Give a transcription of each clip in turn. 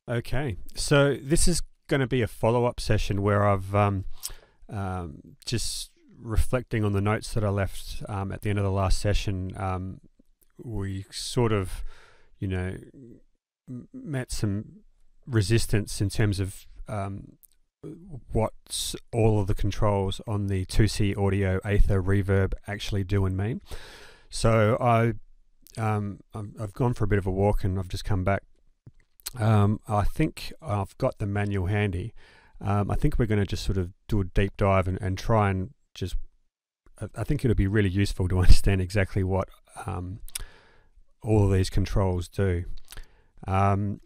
Okay, so this is going to be a follow-up session where I've just reflecting on the notes that I left at the end of the last session. We sort of, met some resistance in terms of what all of the controls on the 2CAudio Aether reverb actually do and mean. So I've gone for a bit of a walk and I've just come back. I think I've got the manual handy. I think we're going to just sort of do a deep dive and try and just, I think it'll be really useful to understand exactly what all of these controls do. Now,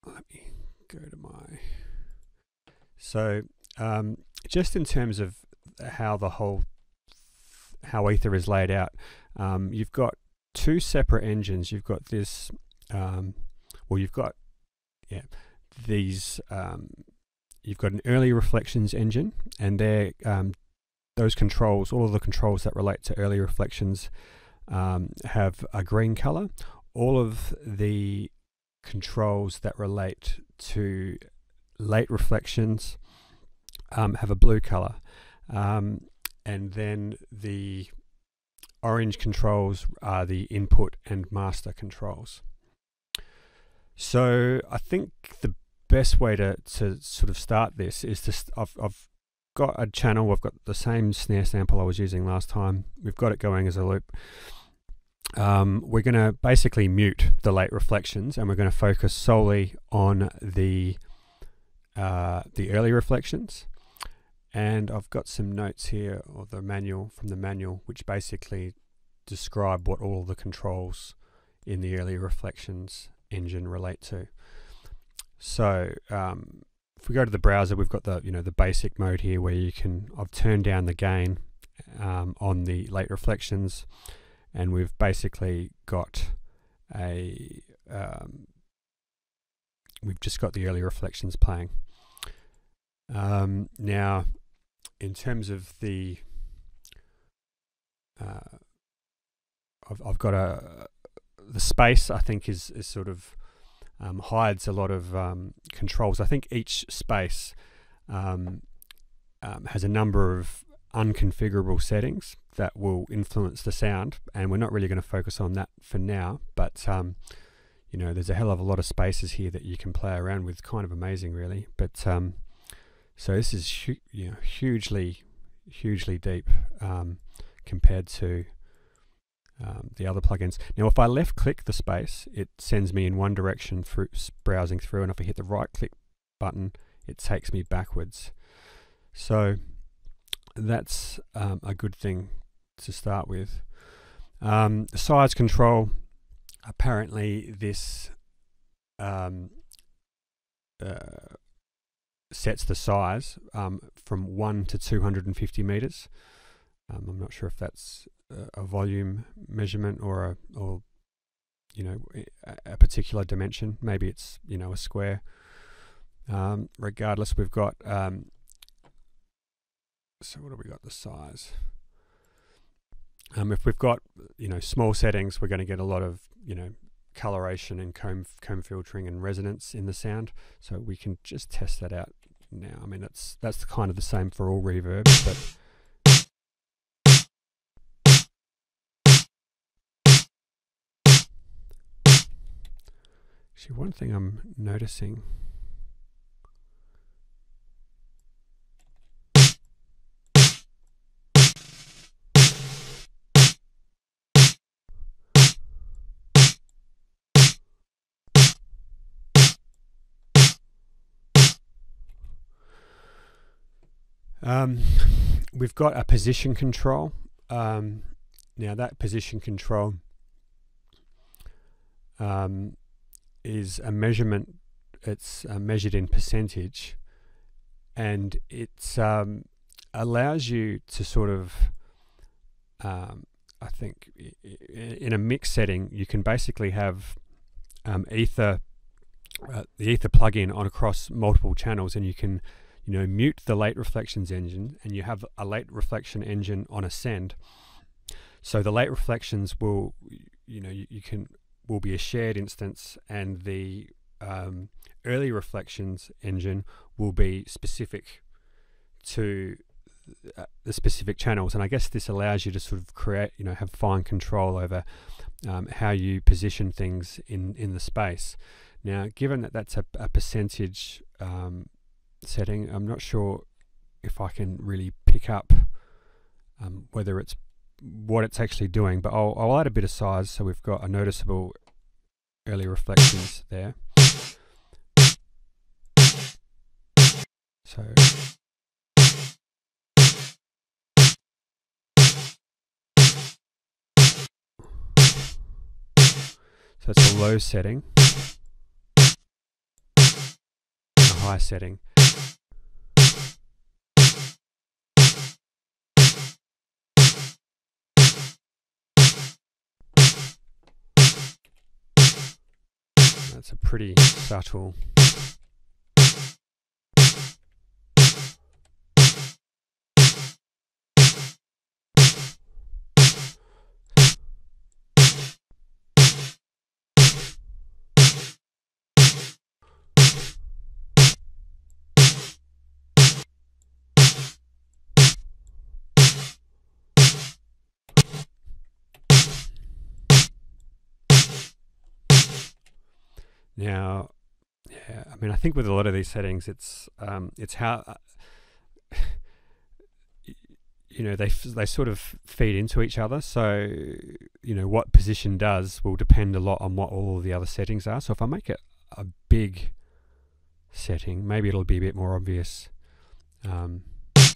let me go to my, so just in terms of how how Aether is laid out, you've got two separate engines. You've got this, you've got an early reflections engine, and they're those controls, all of the controls that relate to early reflections have a green color. All of the controls that relate to late reflections have a blue color, and then the orange controls are the input and master controls. So I think the best way to sort of start this is I've got a channel. I've got the same snare sample I was using last time. We've got it going as a loop. We're going to basically mute the late reflections, and we're going to focus solely on the early reflections. And I've got some notes here, or the manual, from the manual, which basically describe what all the controls in the early reflections engine relate to. So if we go to the browser, we've got the the basic mode here, where I've turned down the gain on the late reflections, and we've basically got we've just got the early reflections playing. Now, in terms of the I've got the space, I think is sort of hides a lot of controls. I think each space has a number of unconfigurable settings that will influence the sound, and we're not really going to focus on that for now, but there's a hell of a lot of spaces here that you can play around with. Kind of amazing, really. But so this is hugely deep compared to the other plugins. Now, if I left click the space, it sends me in one direction through browsing through, and if I hit the right click button, it takes me backwards. So that's a good thing to start with. The size control, apparently this sets the size from 1 to 250 meters. I'm not sure if that's a volume measurement or a particular dimension. Maybe it's a square. Regardless, we've got so what have we got? The size. If we've got small settings, we're going to get a lot of coloration and comb filtering and resonance in the sound. So we can just test that out now. I mean, that's kind of the same for all reverbs, but actually, one thing I'm noticing, we've got a position control. Now that position control is a measurement. It's measured in percentage, and it allows you to sort of I think in a mix setting, you can basically have Aether, the Aether plugin on across multiple channels, and you can mute the late reflections engine, and you have a late reflection engine on ascend. So the late reflections will, you can will be a shared instance, and the early reflections engine will be specific to the specific channels. And I guess this allows you to sort of create, have fine control over how you position things in the space. Now, given that that's a percentage setting, I'm not sure if I can really pick up whether it's what it's actually doing, but I'll add a bit of size so we've got a noticeable early reflections there. So it's a low setting, a high setting. That's a pretty subtle. Now, yeah, I mean, I think with a lot of these settings, it's how they sort of feed into each other. So what position does will depend a lot on what all of the other settings are. So if I make it a big setting, maybe it'll be a bit more obvious. It's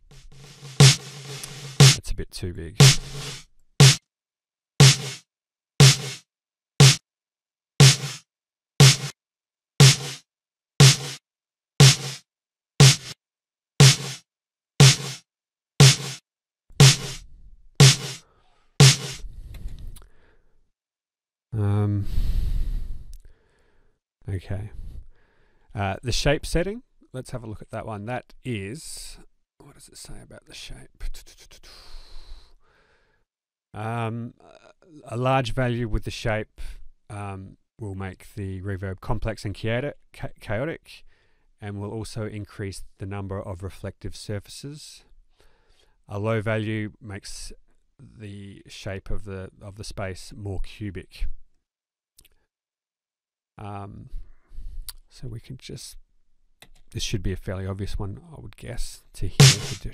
a bit too big. Okay. The shape setting, let's have a look at that one. That is, what does it say about the shape? A large value with the shape will make the reverb complex and chaotic, and will also increase the number of reflective surfaces. A low value makes the shape of the space more cubic. So we can just, this should be a fairly obvious one, I would guess, to hear.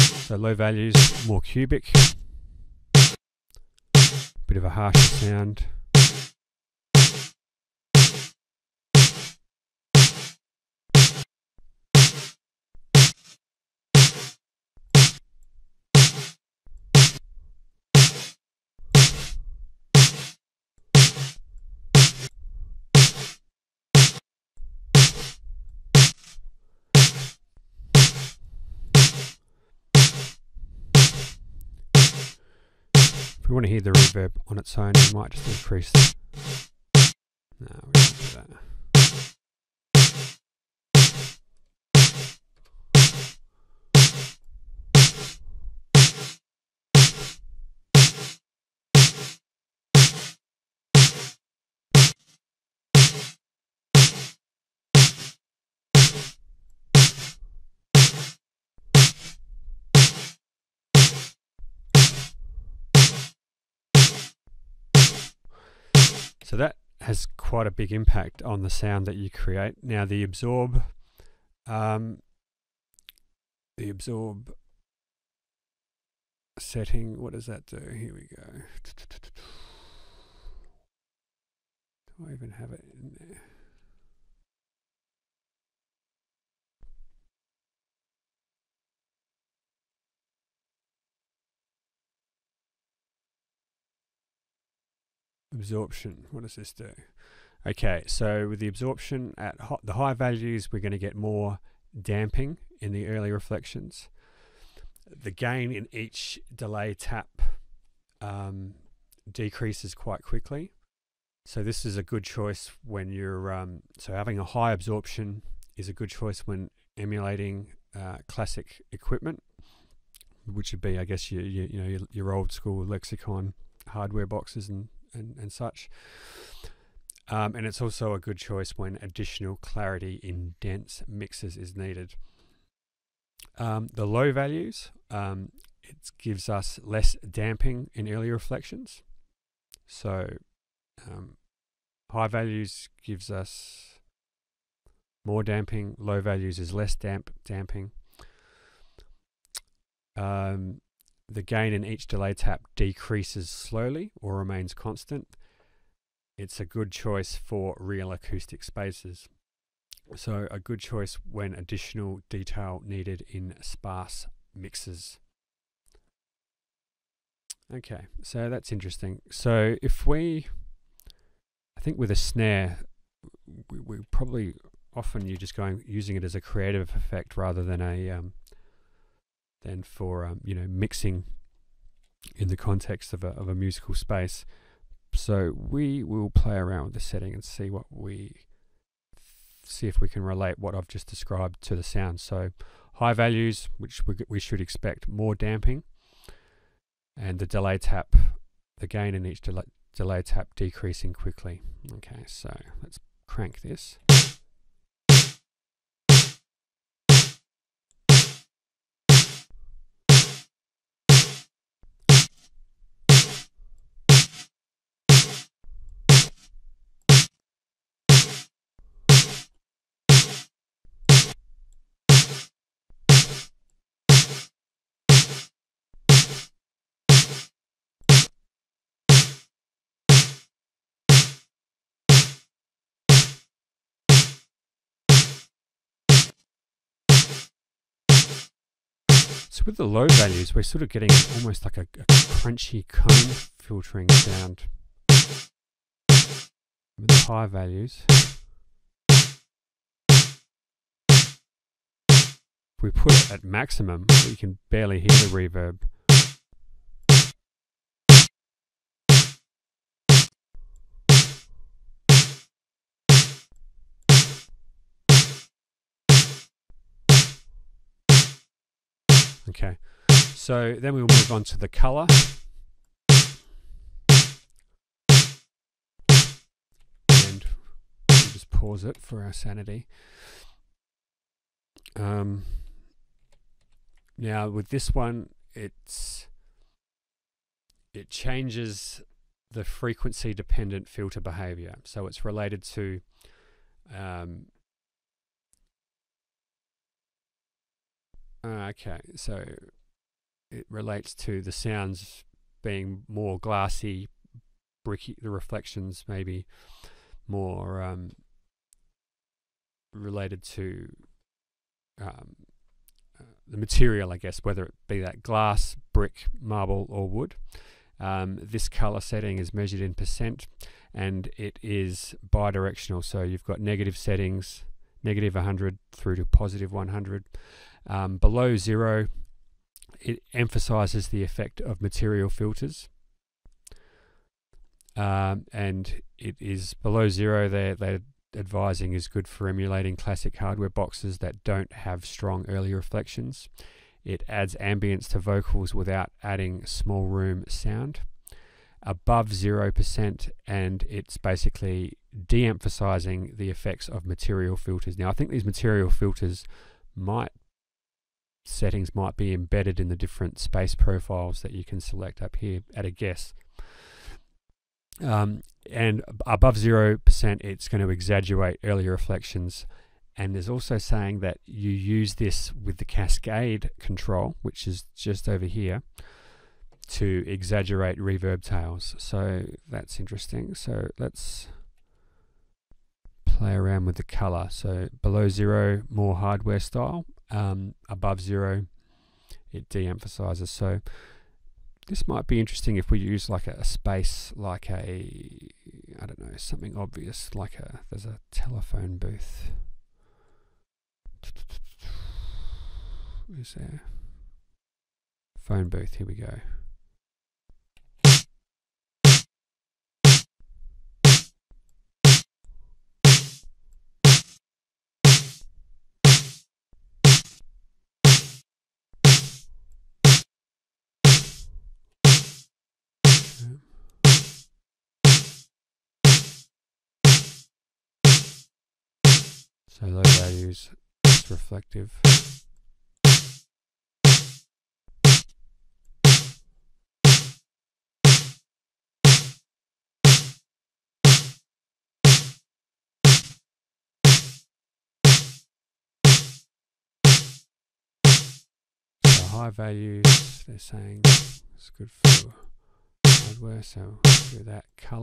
So low values, more cubic, bit of a harsher sound. If we want to hear the reverb on its own, we might just increase it. No, we don't do that. So that has quite a big impact on the sound that you create. Now the absorb setting, what does that do? Here we go. Do I even have it in there? Absorption, what does this do? Okay, so with the absorption at the high values, we're going to get more damping in the early reflections. The gain in each delay tap decreases quite quickly. So this is a good choice when you're, so having a high absorption is a good choice when emulating classic equipment. which would be, I guess, your old school lexicon hardware boxes and such. And it's also a good choice when additional clarity in dense mixes is needed. The low values, it gives us less damping in early reflections. So high values gives us more damping, low values is less damping. The gain in each delay tap decreases slowly or remains constant. It's a good choice for real acoustic spaces. So a good choice when additional detail needed in sparse mixes. Okay, so that's interesting. So if I think with a snare, we probably often you're just using it as a creative effect rather than for mixing in the context of a musical space. So we will play around with the setting and see if we can relate what I've just described to the sound. So high values, which we should expect more damping, and the delay tap, the gain in each delay tap decreasing quickly. Okay, so let's crank this. So with the low values, we're sort of getting almost like a crunchy cone filtering sound. With the high values, if we put it at maximum, we can barely hear the reverb. Okay, so then we'll move on to the color. And we'll just pause it for our sanity. Now with this one, it changes the frequency dependent filter behavior. So it's related to okay, so it relates to the sounds being more glassy, bricky, the reflections maybe more related to the material, I guess, whether it be that glass, brick, marble or wood. This color setting is measured in percent and it is bidirectional, so you've got negative settings, negative 100 through to positive 100. Below 0, it emphasizes the effect of material filters, and it is below 0 they're advising is good for emulating classic hardware boxes that don't have strong early reflections. It adds ambience to vocals without adding small room sound. Above 0%, and it's basically de-emphasizing the effects of material filters. Now I think these material filters settings might be embedded in the different space profiles that you can select up here at a guess. And above 0%, it's going to exaggerate early reflections. And there's also saying that you use this with the cascade control, which is just over here, to exaggerate reverb tails. So that's interesting. So let's play around with the color. So below 0, more hardware style. Above 0, it de-emphasizes. So this might be interesting if we use like a space, like I don't know, something obvious, like there's a telephone booth. Is there? Phone booth, here we go. So low values, it's reflective. So high values, they're saying it's good for hardware, so we'll do that color.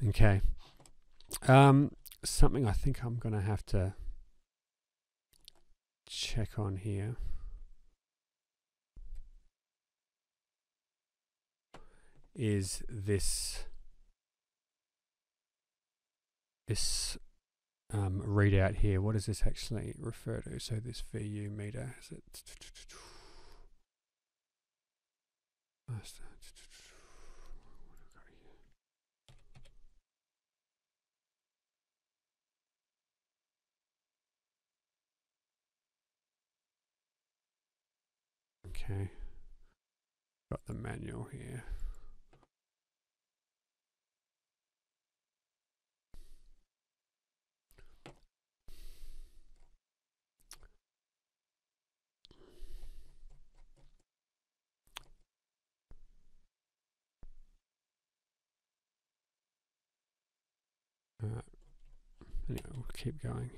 Okay. Something I think I'm going to have to check on here is this readout here. What does this actually refer to? So this VU meter, is it? Okay, got the manual here. Anyway, we'll keep going.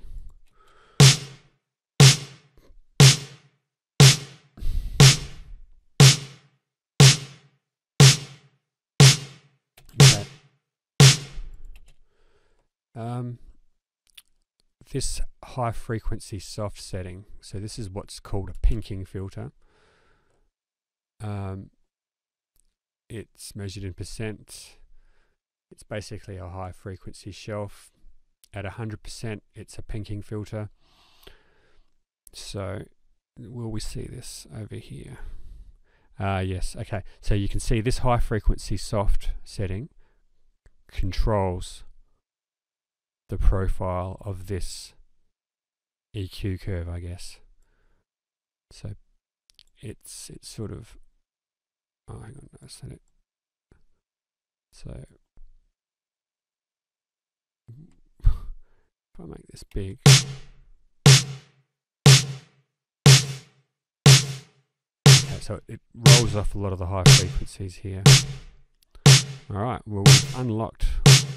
Okay. This high frequency soft setting, so this is what's called a pinking filter. It's measured in percent. It's basically a high frequency shelf. At 100%, it's a pinking filter. So, will we see this over here? Yes, okay. So you can see this high frequency soft setting controls the profile of this EQ curve, I guess. So it's sort of, oh, hang on, I said it. So if I make this big, okay, so it rolls off a lot of the high frequencies here. Alright, well, we've unlocked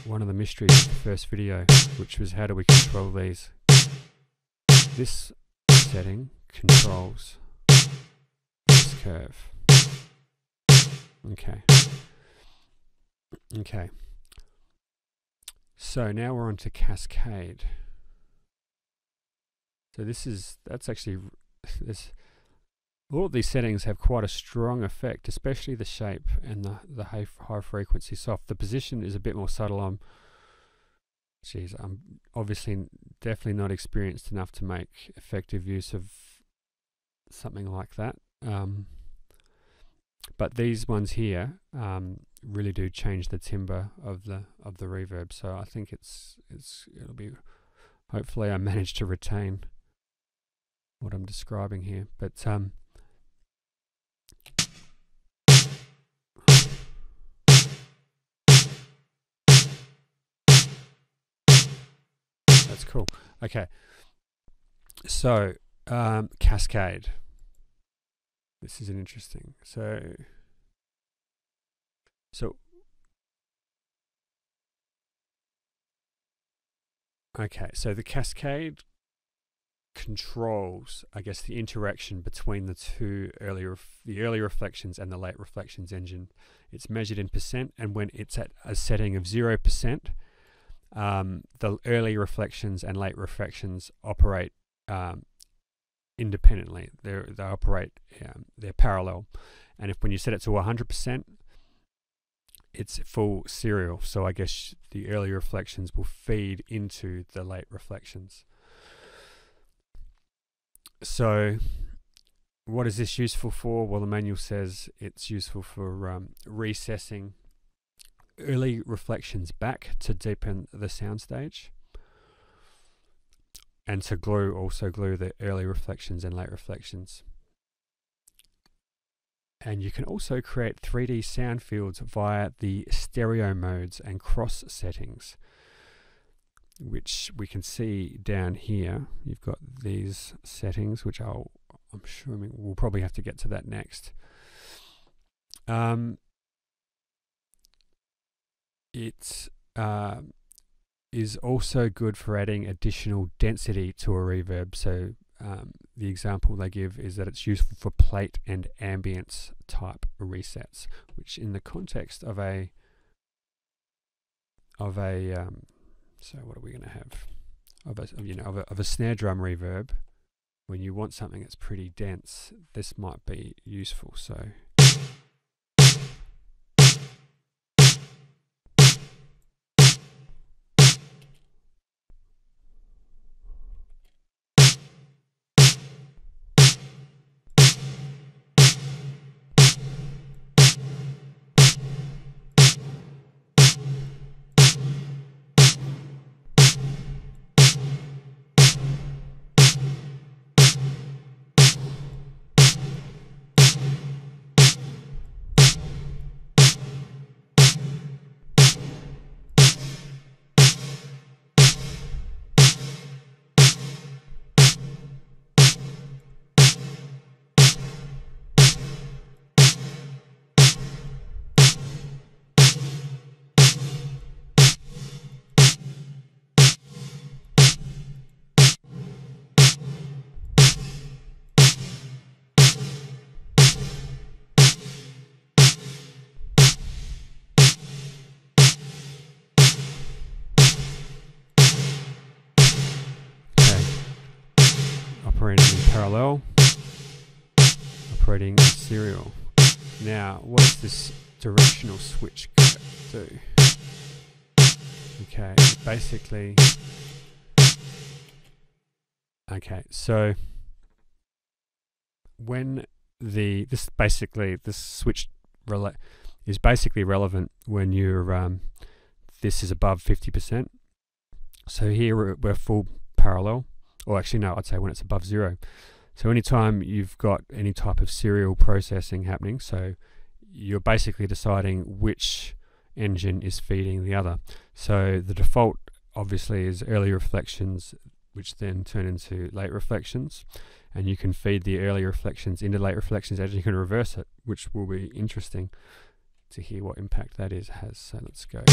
one of the mysteries of the first video, which was how do we control these. This setting controls this curve. Okay. Okay. So now we're on to cascade. So that's actually, all of these settings have quite a strong effect, especially the shape and the high frequency soft. The position is a bit more subtle. I'm obviously definitely not experienced enough to make effective use of something like that. But these ones here, really do change the timbre of the reverb. So I think it'll be, hopefully I managed to retain what I'm describing here. But that's cool. Okay, so cascade. This is an interesting. So okay, so the cascade controls, I guess, the interaction between the two the early reflections and the late reflections engine. It's measured in percent, and when it's at a setting of 0%, the early reflections and late reflections operate independently. They operate, they're parallel. And when you set it to 100%, it's full serial. So I guess the early reflections will feed into the late reflections. So what is this useful for? Well, the manual says it's useful for recessing early reflections back to deepen the soundstage, and to also glue the early reflections and late reflections. And you can also create 3D sound fields via the stereo modes and cross settings, which we can see down here. You've got these settings, which I'm sure we'll probably have to get to that next. It is also good for adding additional density to a reverb. So the example they give is that it's useful for plate and ambience type resets, which in the context of a so what are we going to have of a snare drum reverb, when you want something that's pretty dense, this might be useful. So operating in parallel, operating in serial. Now, what does this directional switch do? Okay, basically, okay, so when this switch is basically relevant when you're this is above 50%. So here we're full parallel, or actually no, I'd say when it's above 0. So anytime you've got any type of serial processing happening, so you're basically deciding which engine is feeding the other. So the default obviously is early reflections, which then turn into late reflections, and you can feed the early reflections into late reflections, as you can reverse it, which will be interesting to hear what impact that has. So let's go.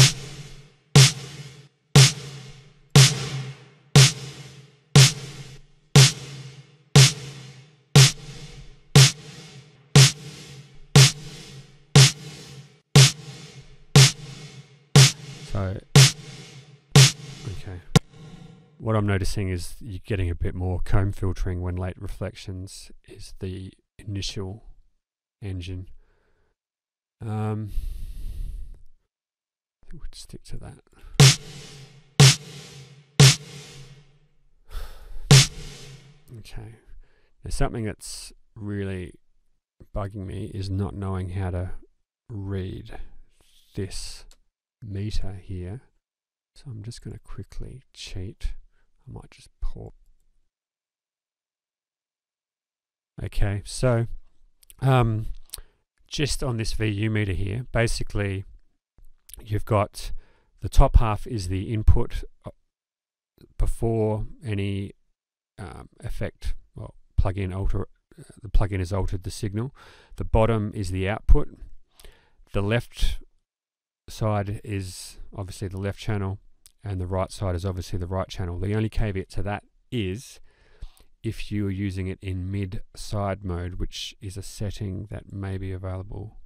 So, okay, what I'm noticing is you're getting a bit more comb filtering when late reflections is the initial engine. I think we'd stick to that. Okay, now something that's really bugging me is not knowing how to read this meter here. So I'm just going to quickly cheat. I might just pause. Okay, so just on this VU meter here, basically you've got the top half is the input before any effect, well, plug-in alter. The plugin has altered the signal. The bottom is the output. The left side is obviously the left channel, and the right side is obviously the right channel. The only caveat to that is if you are using it in mid-side mode, which is a setting that may be available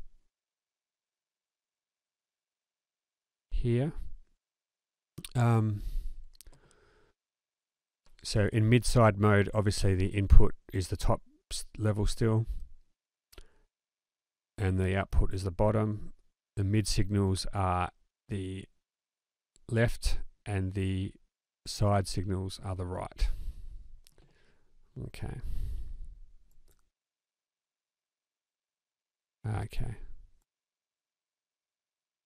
here. So in mid-side mode, obviously the input is the top level still, and the output is the bottom. The mid signals are the left, and the side signals are the right. Okay. Okay.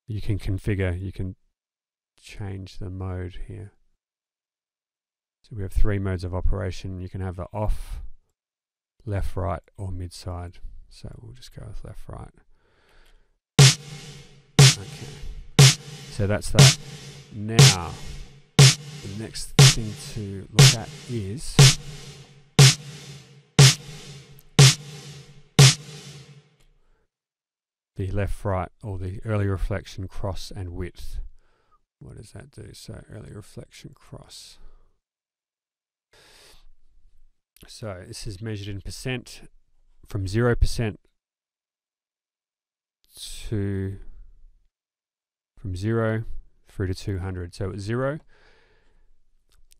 You can configure, you can change the mode here. So we have 3 modes of operation. You can have the off, left, right, or mid-side. So we'll just go with left, right. Okay. So that's that. Now, the next thing to look at is the left, right, or the early reflection, cross, and width. What does that do? So early reflection, cross. So this is measured in percent from 0% to from 0 through to 200. So at 0,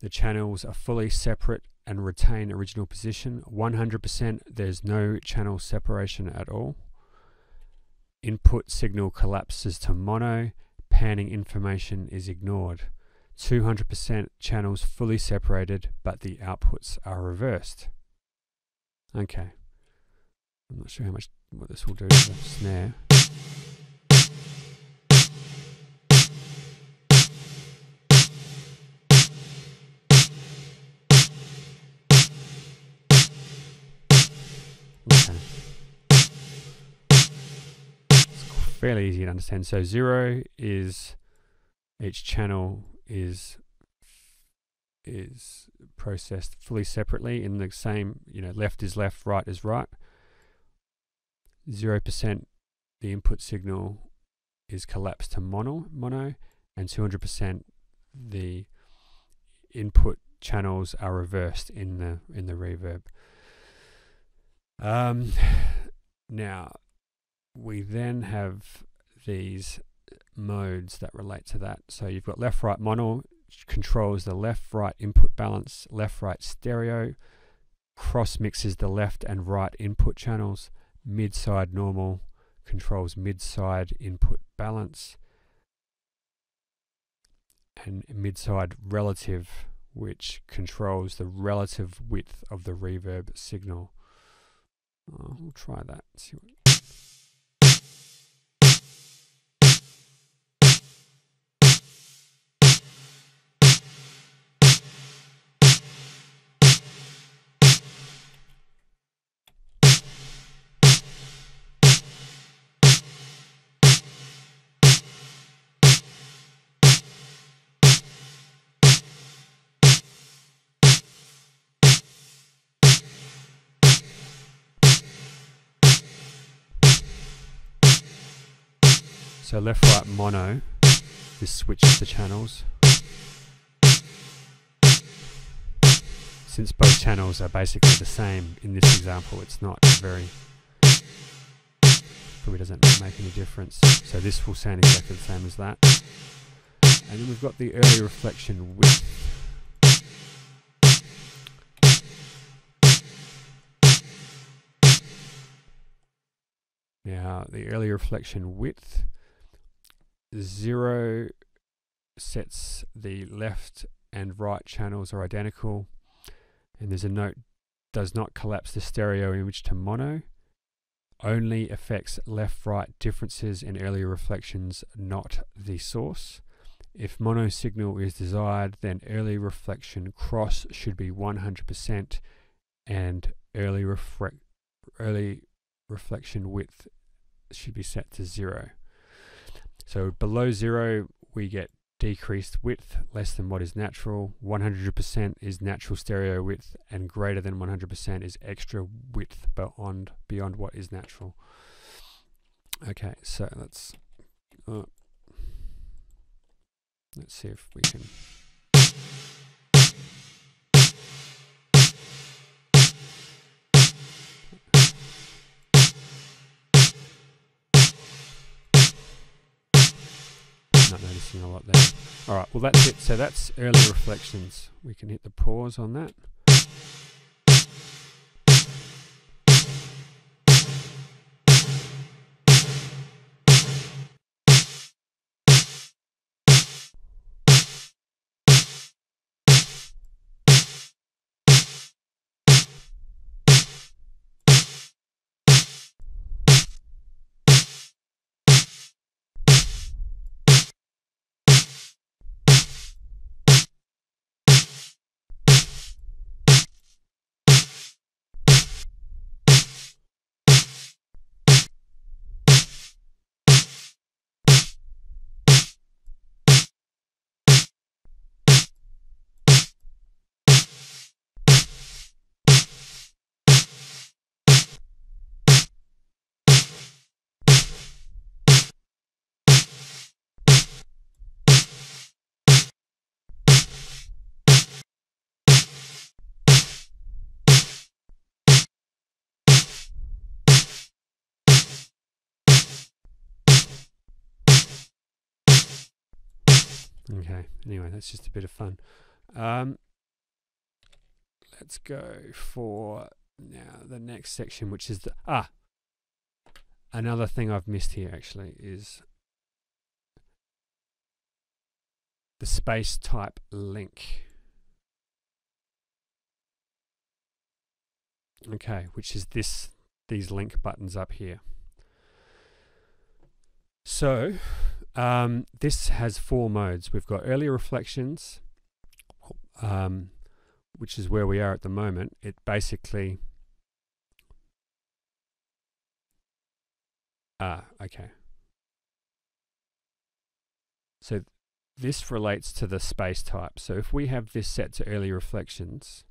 the channels are fully separate and retain original position. 100%, there's no channel separation at all. Input signal collapses to mono. Panning information is ignored. 200% channels fully separated, but the outputs are reversed. Okay. I'm not sure what this will do to the snare. Okay. It's fairly easy to understand. So 0 is each channel is processed fully separately in the same, left is left, right is right. 0%, the input signal is collapsed to mono, and 200%, the input channels are reversed in the reverb. Now we then have these modes that relate to that. So you've got left, right, mono, which controls the left, right input balance, left, right stereo. Cross mixes the left and right input channels. Mid-side normal controls mid-side input balance. And mid-side relative, which controls the relative width of the reverb signal. We'll try that. See what. So left, right, mono, this switches the channels. Since both channels are basically the same in this example, it's not very, probably doesn't make any difference. So this will sound exactly the same as that. And then we've got the early reflection width. Now the early reflection width, 0 sets the left and right channels are identical, and there's a note, does not collapse the stereo image to mono. only affects left-right differences in early reflections, not the source. If mono signal is desired, then early reflection cross should be 100% and early reflection width should be set to 0. So below 0 we get decreased width, less than what is natural. 100% is natural stereo width, and greater than 100% is extra width beyond what is natural. Okay, so let's see if we can. Not noticing a lot there. All right, well that's it. So that's early reflections. We can hit the pause on that. Okay, anyway, that's just a bit of fun. Let's go for now the next section, which is another thing I've missed here actually is the space type link. Okay, which is these link buttons up here. So this has 4 modes. We've got early reflections, which is where we are at the moment. It basically okay. So this relates to the space type. So if we have this set to early reflections,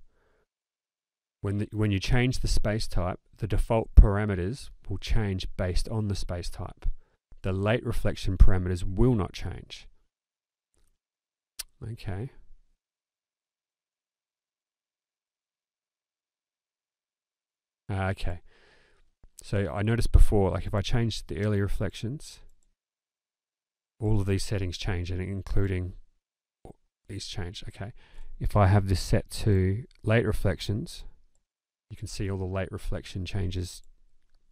when you change the space type, the default parameters will change based on the space type. The late reflection parameters will not change. Okay. Okay. So I noticed before, like if I change the early reflections, all of these settings change, and including these change. Okay. If I have this set to late reflections, you can see all the late reflection changes.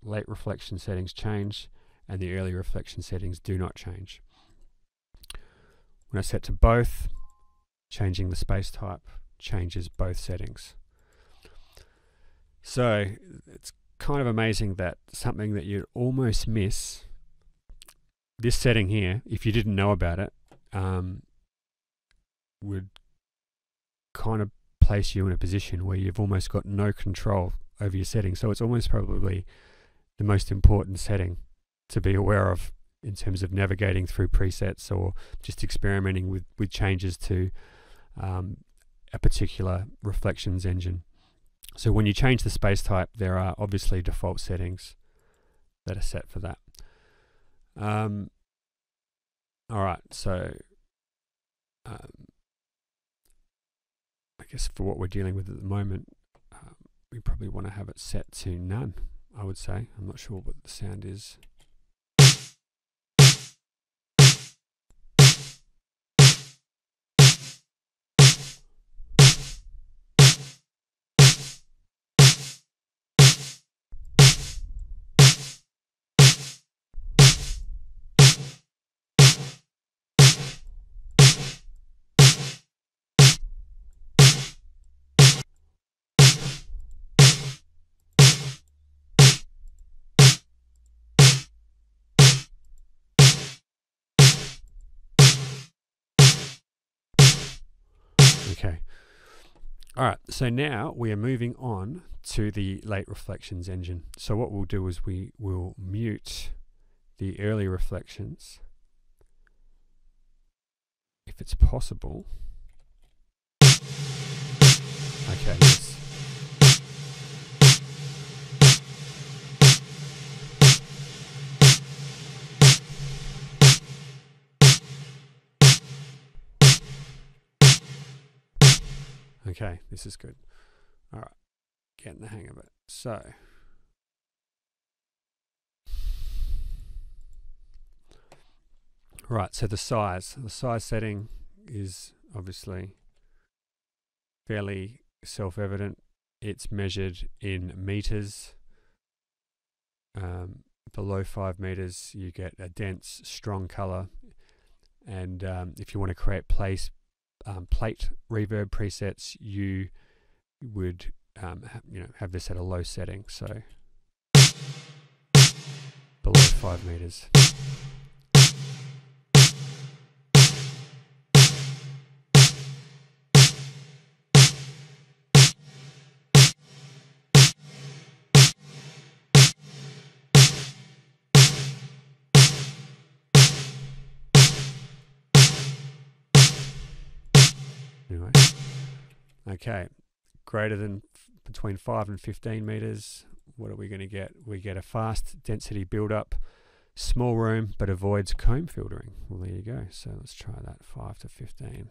Late reflection settings change, and the early reflection settings do not change. When I set to both, changing the space type changes both settings. So it's kind of amazing that something that you'd almost miss, this setting here, if you didn't know about it, would kind of place you in a position where you've almost got no control over your settings. So it's almost probably the most important setting to be aware of in terms of navigating through presets or just experimenting with changes to a particular reflections engine. So when you change the space type, there are obviously default settings that are set for that. All right, so I guess for what we're dealing with at the moment, we probably want to have it set to none, I would say. I'm not sure what the sound is. Alright, so now we are moving on to the late reflections engine. So what we'll do is we will mute the early reflections if it's possible. Okay, yes. Okay, this is good. All right, getting the hang of it. So, right, so the size setting is obviously fairly self-evident. It's measured in meters. Below 5 meters, you get a dense, strong color. And if you want to create plate reverb presets, you would have this at a low setting, so below 5 meters. Anyway, okay, greater than between 5 and 15 meters. What are we going to get? We get a fast density build-up, small room, but avoids comb filtering. Well, there you go. So let's try that, 5 to 15.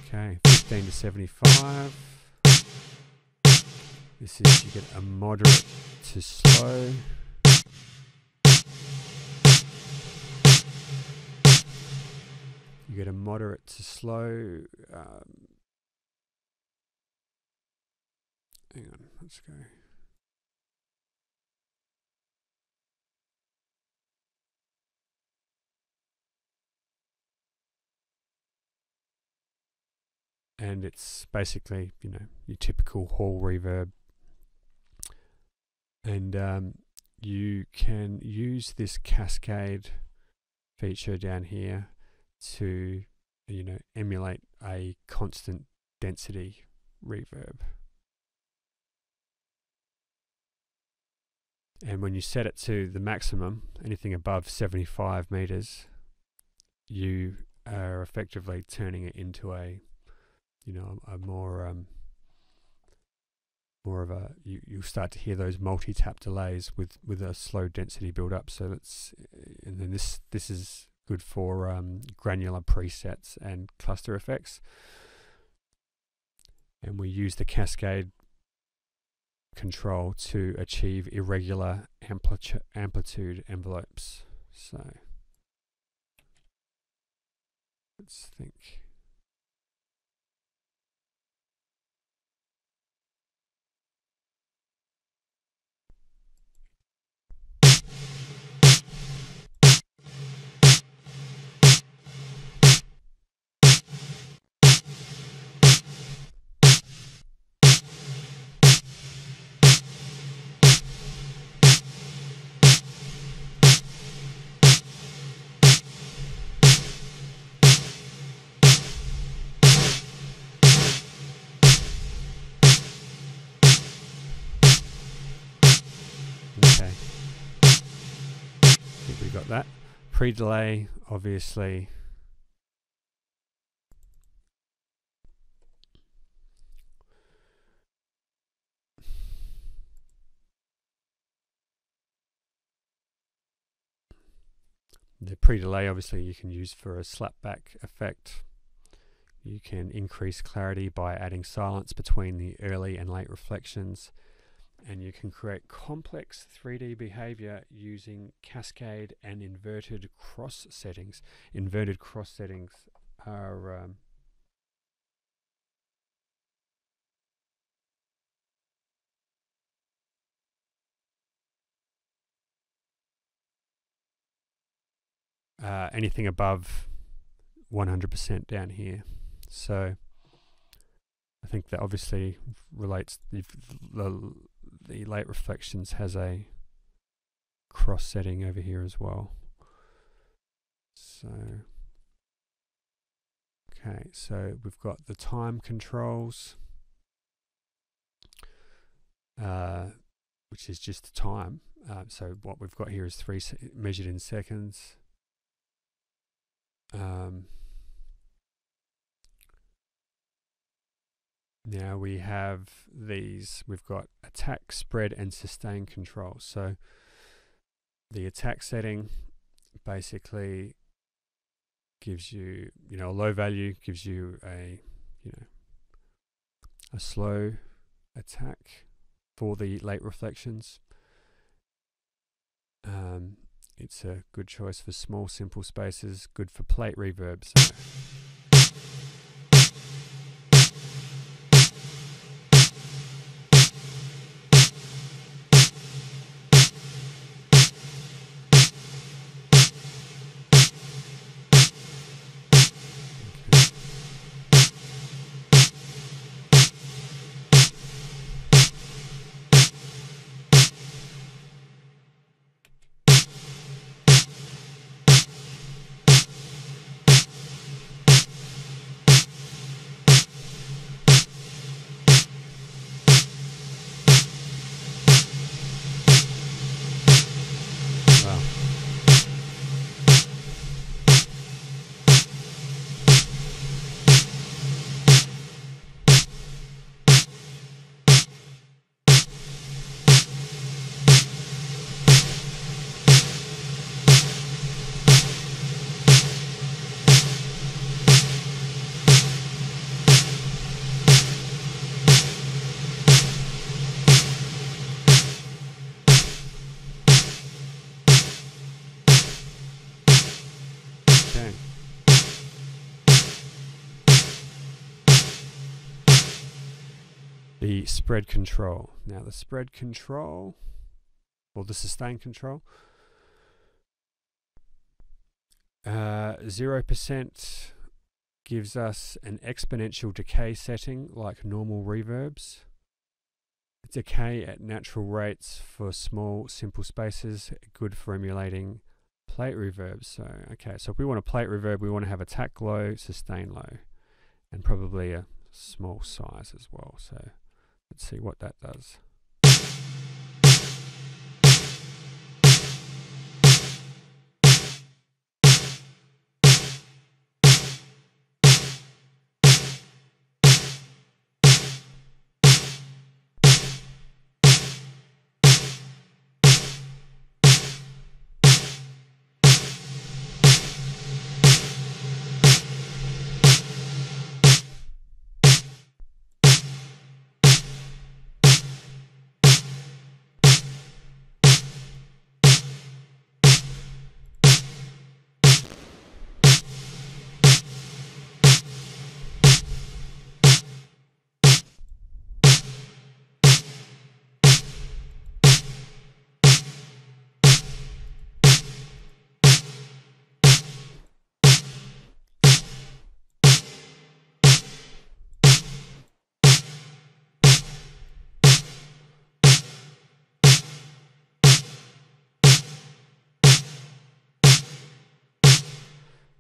Okay, 15 to 75. This is, you get a moderate to slow. You get a moderate to slow. Hang on, let's go. And it's basically, your typical hall reverb. And you can use this cascade feature down here to, emulate a constant density reverb. And when you set it to the maximum, anything above 75 meters, you are effectively turning it into a more of a, you'll start to hear those multi-tap delays with a slow density build up. So and then this is good for granular presets and cluster effects. And we use the cascade control to achieve irregular amplitude envelopes. So let's think. Okay, I think we got that. Pre-delay, obviously. The pre-delay, obviously, you can use for a slapback effect. You can increase clarity by adding silence between the early and late reflections. And you can create complex 3D behavior using cascade and inverted cross settings. Inverted cross settings are anything above 100% down here. So I think that obviously relates, the late reflections has a cross setting over here as well. So, okay, so we've got the time controls, which is just the time. So what we've got here is measured in seconds. Now we have these, we've got attack, spread, and sustain control. So the attack setting basically gives you, a low value, gives you a, a slow attack for the late reflections. It's a good choice for small, simple spaces, good for plate reverb. So the spread control. Now the spread control, or the sustain control, 0% gives us an exponential decay setting like normal reverbs. Decay at natural rates for small, simple spaces, good for emulating plate reverbs. So, okay, so if we want a plate reverb, we want to have attack low, sustain low, and probably a small size as well. So let's see what that does.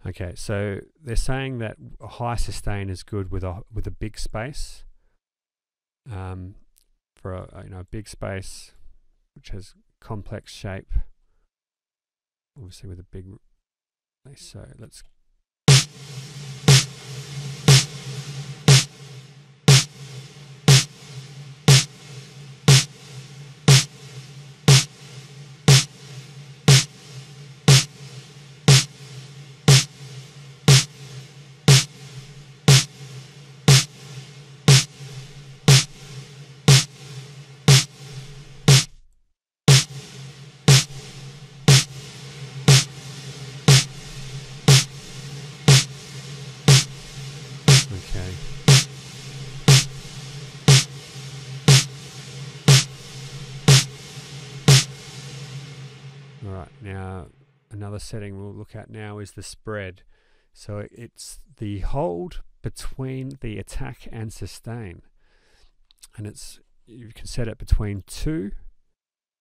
Okay, so they're saying that a high sustain is good with a big space. For a big space which has complex shape, obviously with a big. So let's. Alright, now another setting we'll look at now is the spread. So it's the hold between the attack and sustain. And you can set it between 2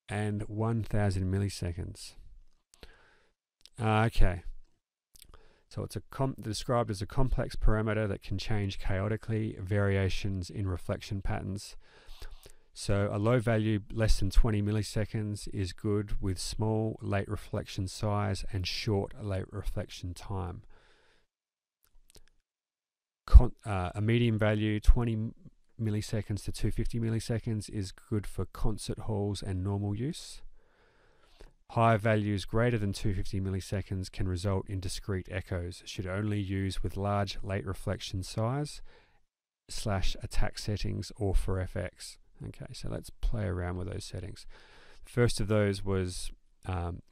and 1000 milliseconds. Okay. So it's described as a complex parameter that can change chaotically, variations in reflection patterns. So a low value less than 20 milliseconds is good with small late reflection size and short late reflection time. A medium value 20 milliseconds to 250 milliseconds is good for concert halls and normal use. High values greater than 250 milliseconds can result in discrete echoes. Should only use with large late reflection size / attack settings or for FX. Okay, so let's play around with those settings. First of those was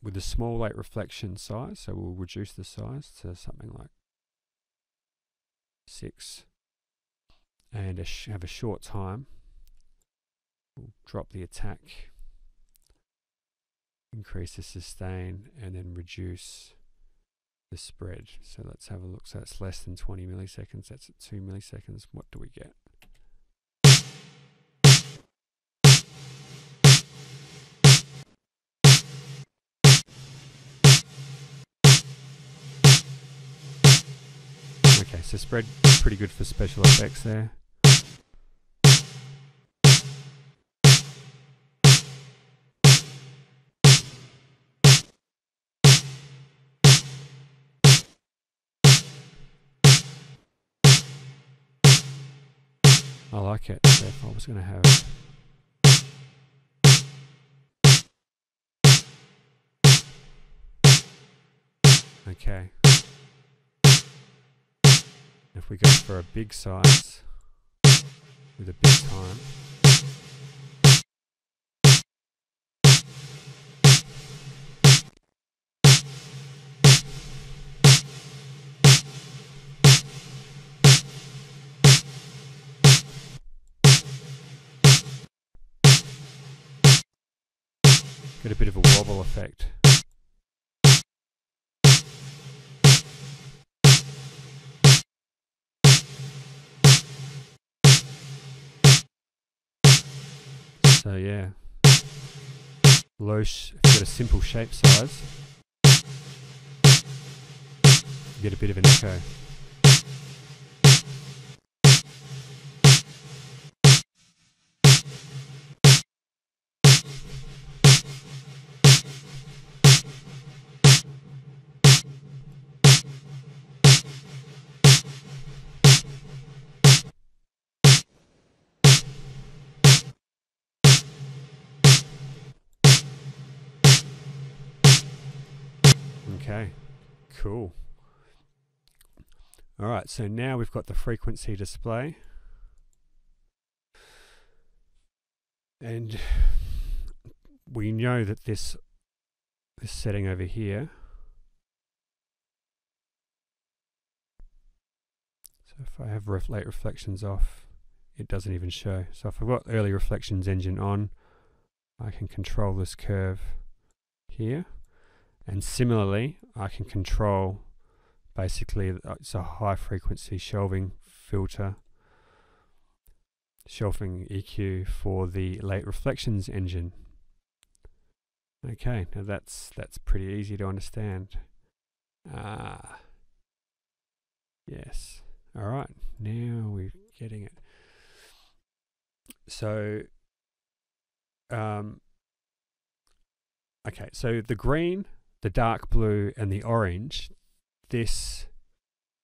with a small late reflection size, so we'll reduce the size to something like 6 and have a short time. We'll drop the attack, increase the sustain, and then reduce the spread. So let's have a look. So that's less than 20 milliseconds. That's at 2 milliseconds. What do we get? Okay, so spread pretty good for special effects there. I like it. So if I was going to have okay. If we go for a big size with a big time, get a bit of a wobble effect. So yeah, if you've got a simple shape size, you get a bit of an echo. Okay, cool. All right, so now we've got the frequency display. And we know that this setting over here, so if I have late reflections off, it doesn't even show. So if I've got early reflections engine on, I can control this curve here. And similarly, I can control basically, it's a high frequency shelving filter, shelving EQ for the late reflections engine. Okay, now that's pretty easy to understand. Yes. All right, now we're getting it. So, okay, so the green, the dark blue, and the orange, this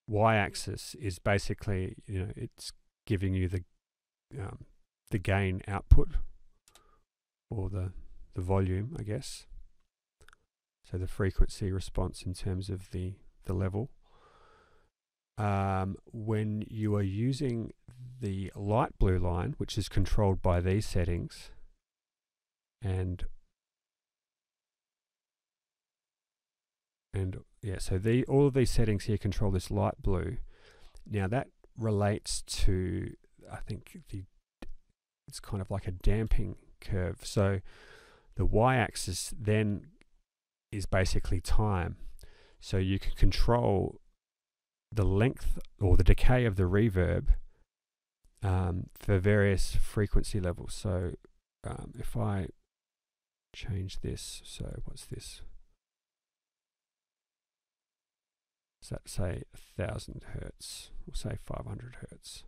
y-axis is basically, it's giving you the gain output, or the volume, I guess. So the frequency response in terms of the level. When you are using the light blue line, which is controlled by these settings, and yeah, so all of these settings here control this light blue. Now that relates to, I think it's kind of like a damping curve. So the y-axis then is basically time. So you can control the length or the decay of the reverb for various frequency levels. So if I change this. So what's this? Does that say 1000 hertz? We'll say 500 hertz.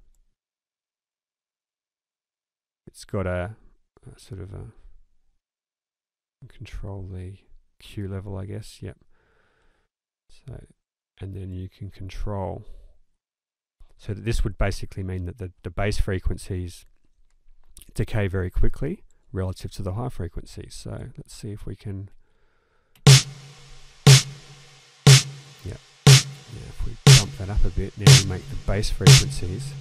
It's got a sort of a control the Q level, I guess. Yep. So, and then you can control. So that this would basically mean that the bass frequencies decay very quickly relative to the high frequencies. So let's see if we can. Yep. Now if we bump that up a bit, now we make the bass frequencies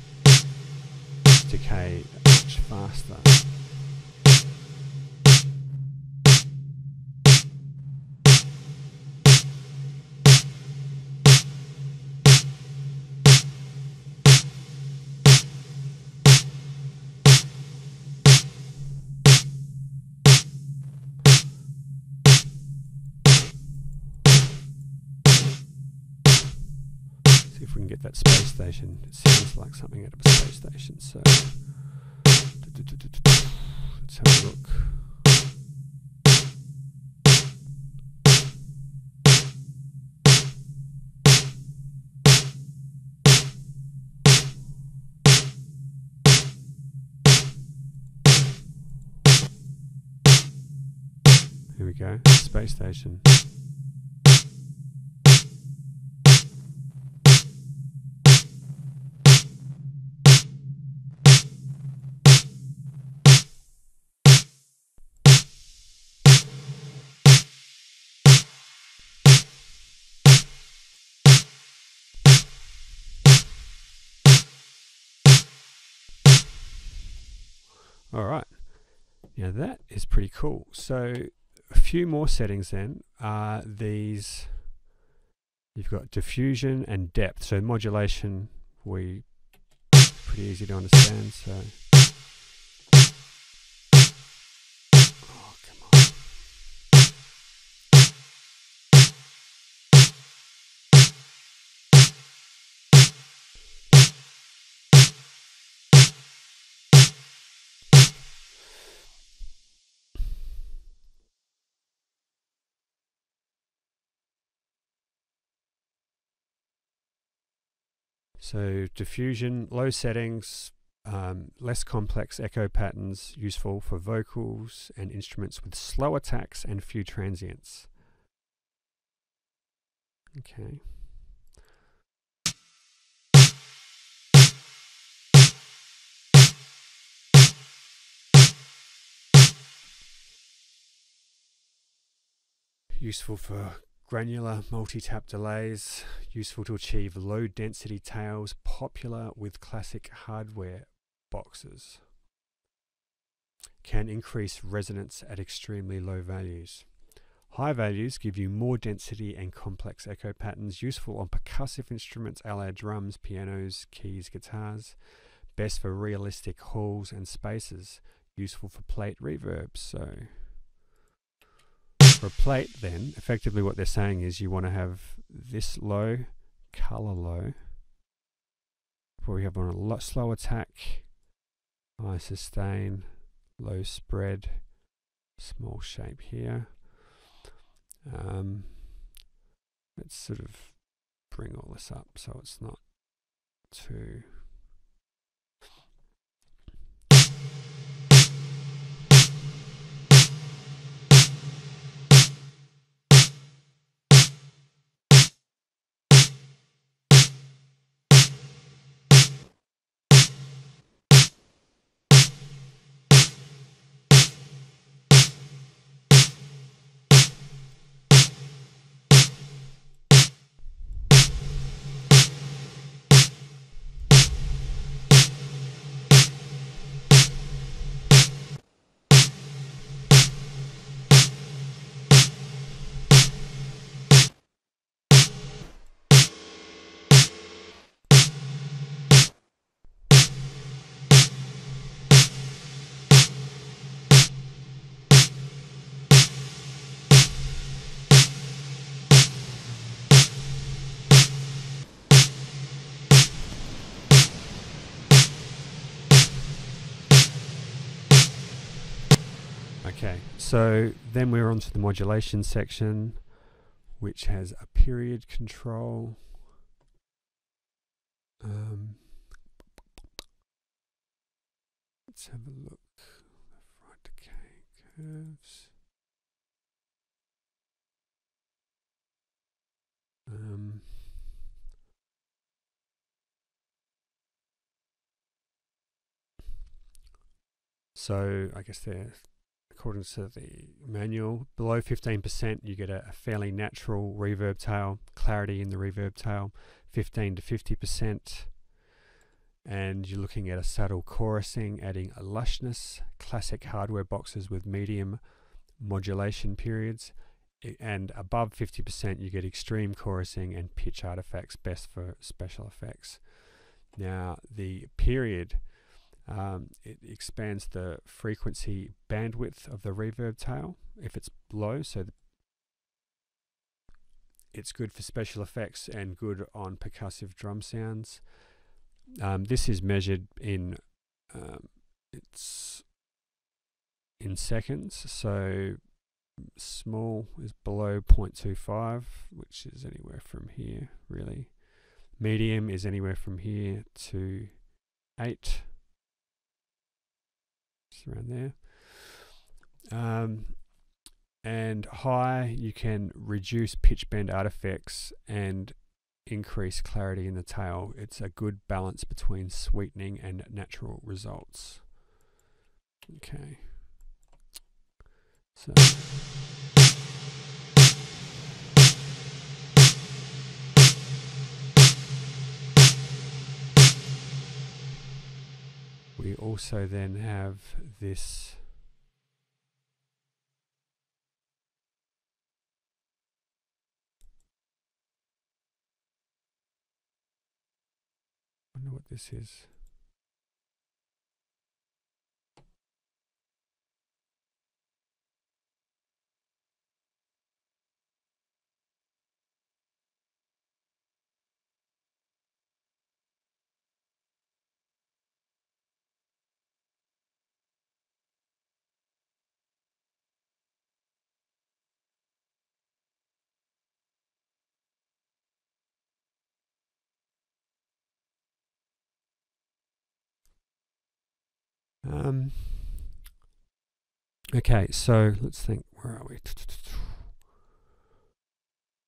decay much faster. If we can get that space station, it sounds like something out of a space station. So let's have a look. Here we go, space station. All right, now that is pretty cool. So a few more settings then are these. You've got diffusion and depth. So modulation, pretty easy to understand. So So diffusion, low settings, less complex echo patterns, useful for vocals and instruments with slow attacks and few transients. Okay. Useful for granular multi-tap delays, useful to achieve low density tails, popular with classic hardware boxes. Can increase resonance at extremely low values. High values give you more density and complex echo patterns, useful on percussive instruments, allied drums, pianos, keys, guitars. Best for realistic halls and spaces, useful for plate reverbs. So for a plate then, effectively what they're saying is you want to have this low, color low, before we have on a lot slow attack, high sustain, low spread, small shape here. Let's sort of bring all this up so it's not too... Okay, so then we're on to the modulation section, which has a period control. Let's have a look. Left, right, decay, curves. So I guess they're, according to the manual, below 15% you get a fairly natural reverb tail, clarity in the reverb tail, 15 to 50%. And you're looking at a subtle chorusing, adding a lushness, classic hardware boxes with medium modulation periods, and above 50% you get extreme chorusing and pitch artifacts, best for special effects. Now the period, it expands the frequency bandwidth of the reverb tail if it's low, so it's good for special effects and good on percussive drum sounds. This is measured in it's in seconds, so small is below 0.25, which is anywhere from here really. Medium is anywhere from here to 8, just around there. And high, you can reduce pitch bend artifacts and increase clarity in the tail. It's a good balance between sweetening and natural results. Okay. So we also then have this I wonder what this is. Okay, so let's think, where are we?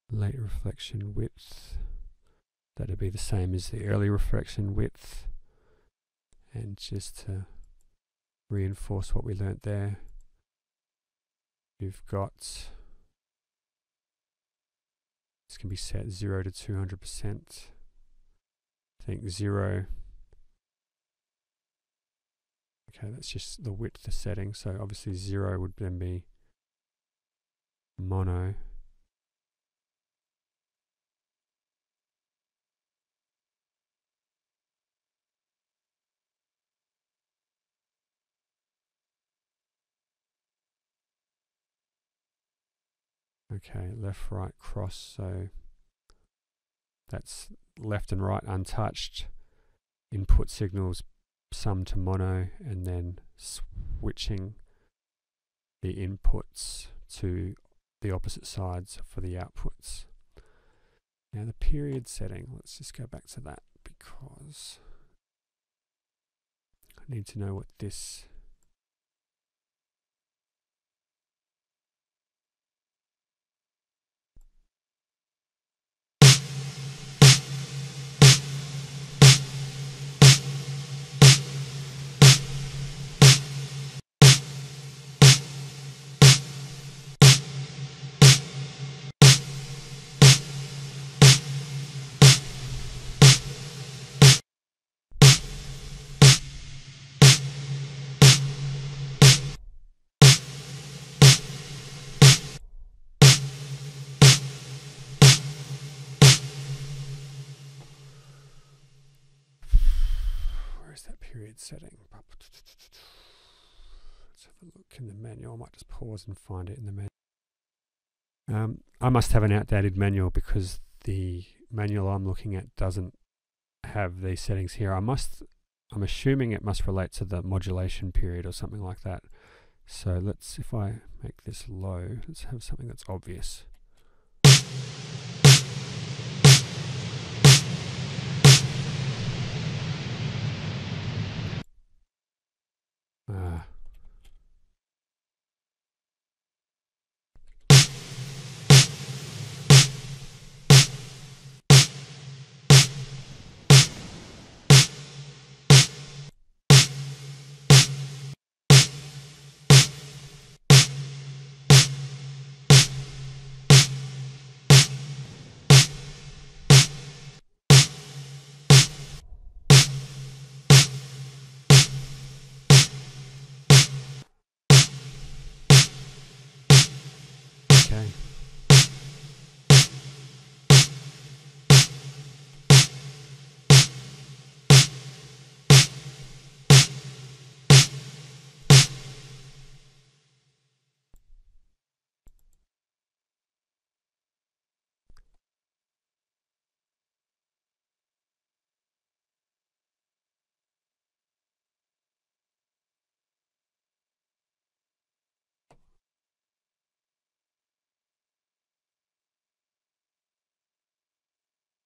Late reflection width, that'd be the same as the early reflection width. And just to reinforce what we learnt there, you've got, this can be set 0 to 200%. I think 0, okay, that's just the width setting, so obviously 0 would then be mono. Okay, left, right, cross, so that's left and right untouched. Input signals sum to mono, and then switching the inputs to the opposite sides for the outputs. Now the period setting, let's just go back to that because I need to know what this that period setting. Let's have a look in the manual. I might just pause and find it in the manual. I must have an outdated manual because the manual I'm looking at doesn't have these settings here. I'm assuming it must relate to the modulation period or something like that. So let's, if I make this low, let's have something that's obvious. Okay.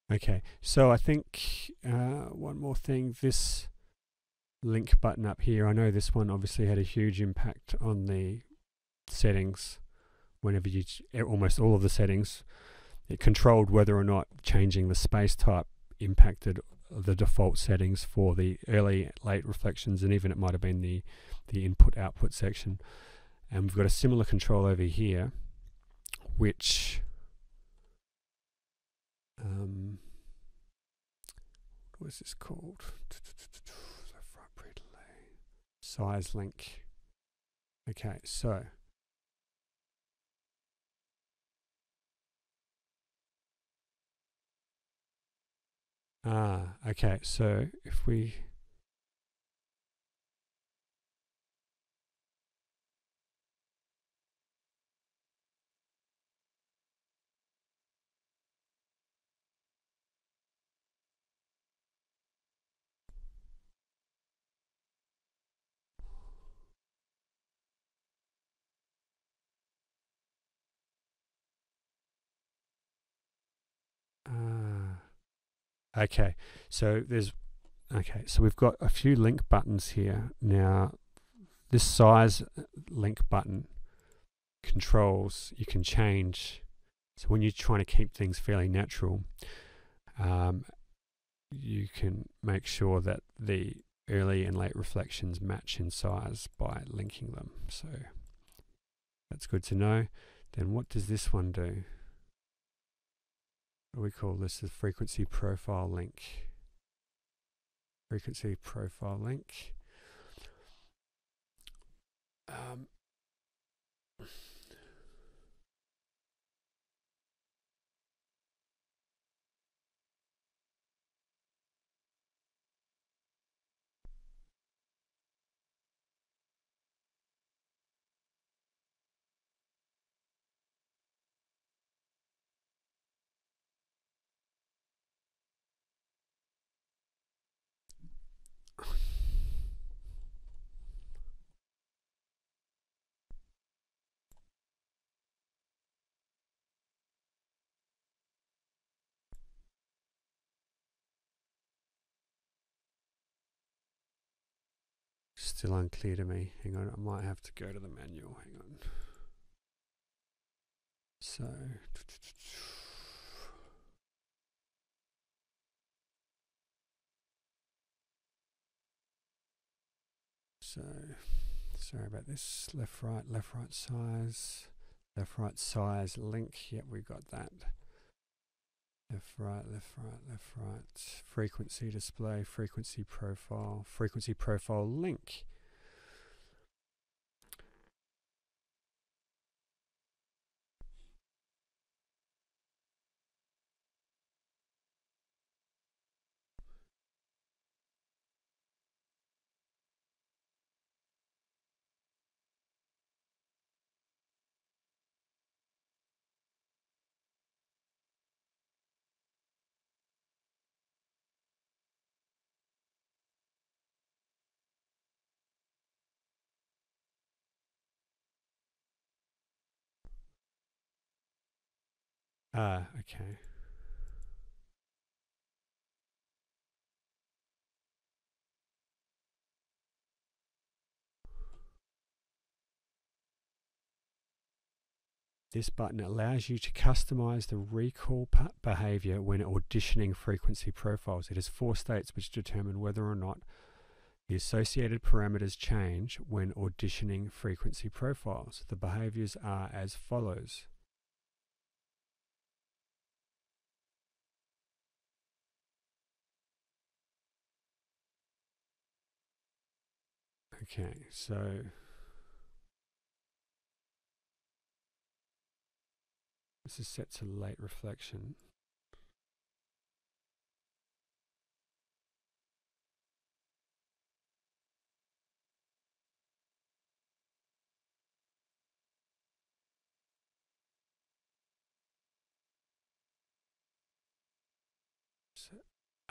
Okay, so I think one more thing, this link button up here, I know this one obviously had a huge impact on the settings. Whenever you, almost all of the settings, it controlled whether or not changing the space type impacted the default settings for the early, late reflections, and even it might have been the input-output section. And we've got a similar control over here, which what is this called? Size link. Okay, so okay, so if we okay, so there's so we've got a few link buttons here. Now this size link button controls, you can change. So when you're trying to keep things fairly natural, you can make sure that the early and late reflections match in size by linking them. So that's good to know. Then what does this one do? What do we call this? The frequency profile link. Frequency profile link. Still unclear to me. Hang on, I might have to go to the manual. Hang on. So sorry about this. Left, right size. Left, right size link. Yep, we got that. Left, right. Frequency display, frequency profile link. Okay. This button allows you to customize the recall behavior when auditioning frequency profiles. It has 4 states which determine whether or not the associated parameters change when auditioning frequency profiles. The behaviors are as follows. Okay, so this is set to late reflection.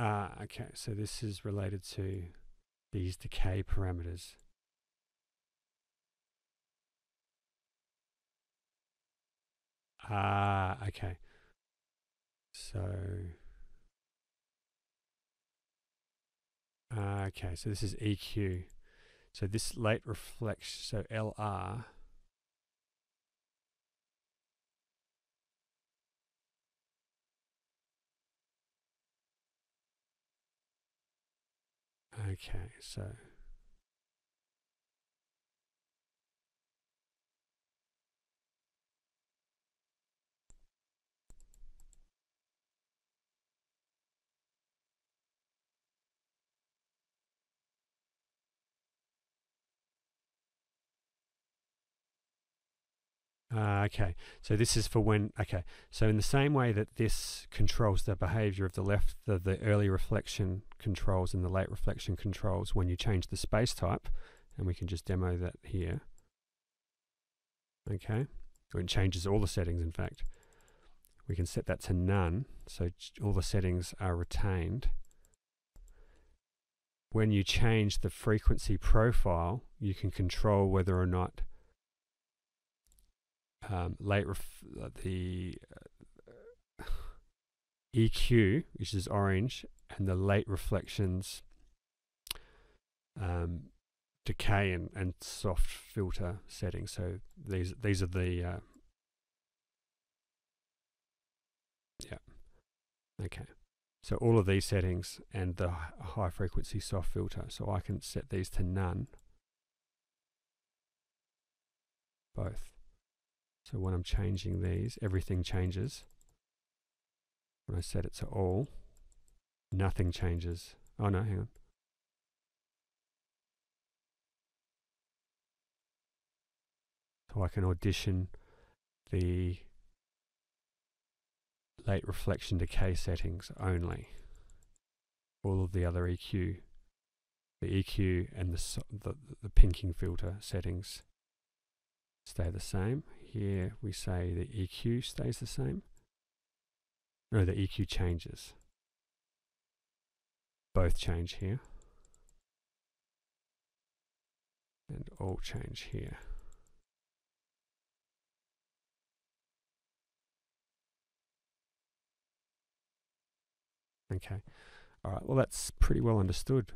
Okay, so this is related to these decay parameters. Okay. So, okay, so this is EQ. So this late reflection, so LR. Okay, so okay, so this is for when, okay, so in the same way that this controls the behavior of the early reflection controls and the late reflection controls when you change the space type, and we can just demo that here, okay, or it changes all the settings in fact. We can set that to none, so all the settings are retained. When you change the frequency profile, you can control whether or not the EQ, which is orange, and the late reflections decay and soft filter settings. So these are the yeah. Okay. So all of these settings and the high frequency soft filter. So I can set these to none. Both. So when I'm changing these, everything changes. When I set it to all, nothing changes. Oh no, hang on. So I can audition the late reflection decay settings only. All of the other EQ, the EQ and the pinking filter settings stay the same. Here we say the EQ stays the same. No, the EQ changes. Both change here. And all change here. Okay. All right. Well, that's pretty well understood.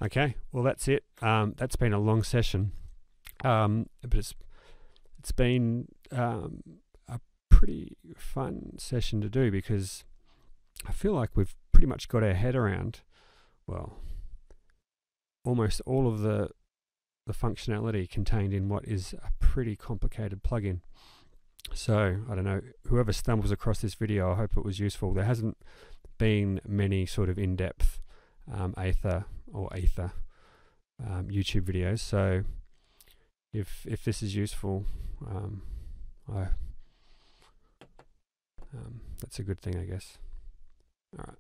Okay, well that's it. That's been a long session, but it's been a pretty fun session to do because I feel like we've pretty much got our head around, well, almost all of the functionality contained in what is a pretty complicated plugin. So I don't know, whoever stumbles across this video, I hope it was useful. There hasn't been many sort of in-depth Aether YouTube videos, so if this is useful, that's a good thing, I guess. All right.